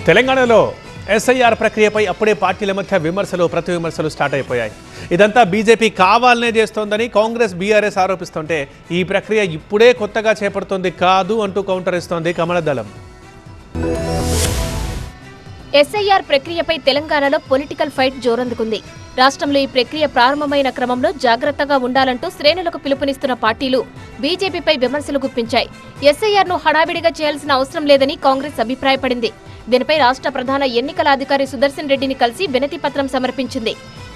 తెలంగాణలో ఎస్ఐఆర్ ప్రక్రియపై అప్పుడే పార్టీల మధ్య విమర్శలు ప్రతి విమర్శలు స్టార్ట్ అయిపోయాయి. ఇదంతా బీజేపీ కావాలనే చేస్తోందని కాంగ్రెస్ బీఆర్ఎస్ ఆరోపిస్తుంటే ఈ ప్రక్రియ ఇప్పుడే కొత్తగా చేపడుతోంది కాదు అంటూ కౌంటర్ ఇస్తోంది కమల దళం. ఎస్ఐఆర్ ప్రక్రియపై తెలంగాణలో పొలిటికల్ ఫైట్ జోరందుకుంది. రాష్ట్రంలో ఈ ప్రక్రియ ప్రారంభమైన క్రమంలో జాగ్రత్తగా ఉండాలంటూ శ్రేణులకు పిలుపునిస్తున్న పార్టీలు బీజేపీపై విమర్శలు గుప్పించాయి. ఎస్ఐఆర్ను హడావిడిగా చేయాల్సిన అవసరం లేదని కాంగ్రెస్ అభిప్రాయపడింది. దీనిపై రాష్ట్ర ప్రధాన ఎన్నికల అధికారి సుదర్శన్ రెడ్డిని కలిసి వినతి పత్రం సమర్పించింది.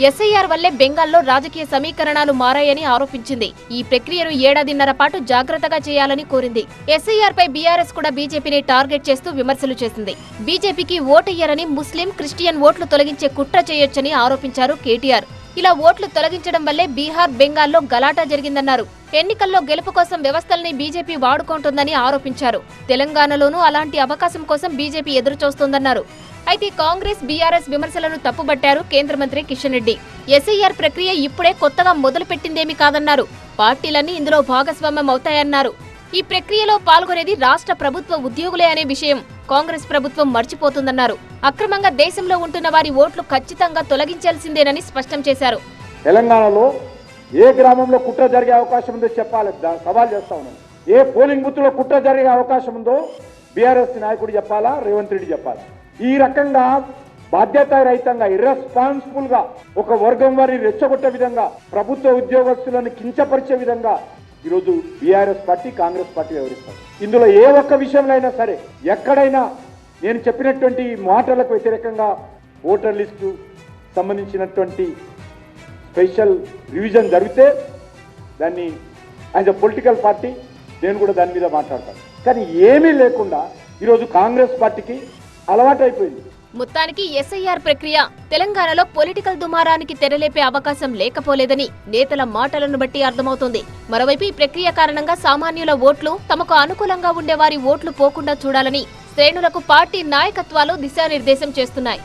ఎస్ఐఆర్ వల్లే బెంగాల్లో రాజకీయ సమీకరణాలు మారాయని ఆరోపించింది. ఈ ప్రక్రియను ఏడాదిన్నర పాటు జాగ్రత్తగా చేయాలని కోరింది. ఎస్ఐఆర్ పై బీఆర్ఎస్ కూడా బీజేపీని టార్గెట్ చేస్తూ విమర్శలు చేసింది. బీజేపీకి ఓటెయ్యరని ముస్లిం, క్రిస్టియన్ ఓట్లు తొలగించే కుట్ర చేయొచ్చని ఆరోపించారు కేటీఆర్. ఇలా ఓట్లు తొలగించడం వల్లే బీహార్, బెంగాల్లో గలాటా జరిగిందన్నారు. ఎన్నికల్లో గెలుపు కోసం వ్యవస్థల్ని బీజేపీ వాడుకుంటోందని ఆరోపించారు. తెలంగాణలోనూ అలాంటి అవకాశం కోసం బీజేపీ ఎదురుచూస్తోందన్నారు. అయితే కాంగ్రెస్, బీఆర్ఎస్ విమర్శలను తప్పుబట్టారు కేంద్ర మంత్రి కిషన్ రెడ్డి. ఎస్ఐఆర్ ప్రక్రియ ఇప్పుడే కొత్తగా మొదలుపెట్టిందేమీ కాదన్నారు. పార్టీలన్నీ ఇందులో భాగస్వామ్యం అవుతాయన్నారు. ఈ ప్రక్రియలో పాల్గొనేది రాష్ట్ర ప్రభుత్వ ఉద్యోగులే అనే విషయం కాంగ్రెస్ ప్రభుత్వం మర్చిపోతుందన్నారు. అక్రమంగా దేశంలో ఉంటున్న వారి ఓట్లు ఖచ్చితంగా తొలగించాల్సిందేనని స్పష్టం చేశారు. తెలంగాణలో ఏ గ్రామంలో కుట్ర జరిగే అవకాశం ఉందో చెప్పాలి, సవాల్ చేస్తా ఉన్నాను. ఏ పోలింగ్ బూత్ లో కుట్ర జరిగే అవకాశం ఉందో బీఆర్ఎస్ నాయకుడు చెప్పాలా, రేవంత్ రెడ్డి చెప్పాలా. ఈ రకంగా బాధ్యతారహితంగా, ఇర్రెస్పాన్సిబుల్ గా ఒక వర్గం వారిని రెచ్చగొట్టే విధంగా, ప్రభుత్వ ఉద్యోగస్తులను కించపరిచే విధంగా ఈరోజు బీఆర్ఎస్ పార్టీ, కాంగ్రెస్ పార్టీ వ్యవహరిస్తారు. ఇందులో ఏ ఒక్క విషయంలో అయినా సరే, ఎక్కడైనా నేను చెప్పినటువంటి మాటలకు వ్యతిరేకంగా ఓటర్ లిస్టు సంబంధించినటువంటి స్పెషల్ రివిజన్ జరిగితే దాన్ని యాజ్ అ పొలిటికల్ పార్టీ నేను కూడా దాని మీద మాట్లాడతాను. కానీ ఏమీ లేకుండా ఈరోజు కాంగ్రెస్ పార్టీకి అలవాటైపోయింది. మొత్తానికి ఎస్ఐఆర్ ప్రక్రియ తెలంగాణలో పొలిటికల్ దుమారానికి తెరలేపే అవకాశం లేకపోలేదని నేతల మాటలను బట్టి అర్థమవుతోంది. మరోవైపు ఈ ప్రక్రియ కారణంగా సామాన్యుల ఓట్లు, తమకు అనుకూలంగా ఉండే వారి ఓట్లు పోకుండా చూడాలని శ్రేణులకు పార్టీ నాయకత్వాలు దిశానిర్దేశం చేస్తున్నాయి.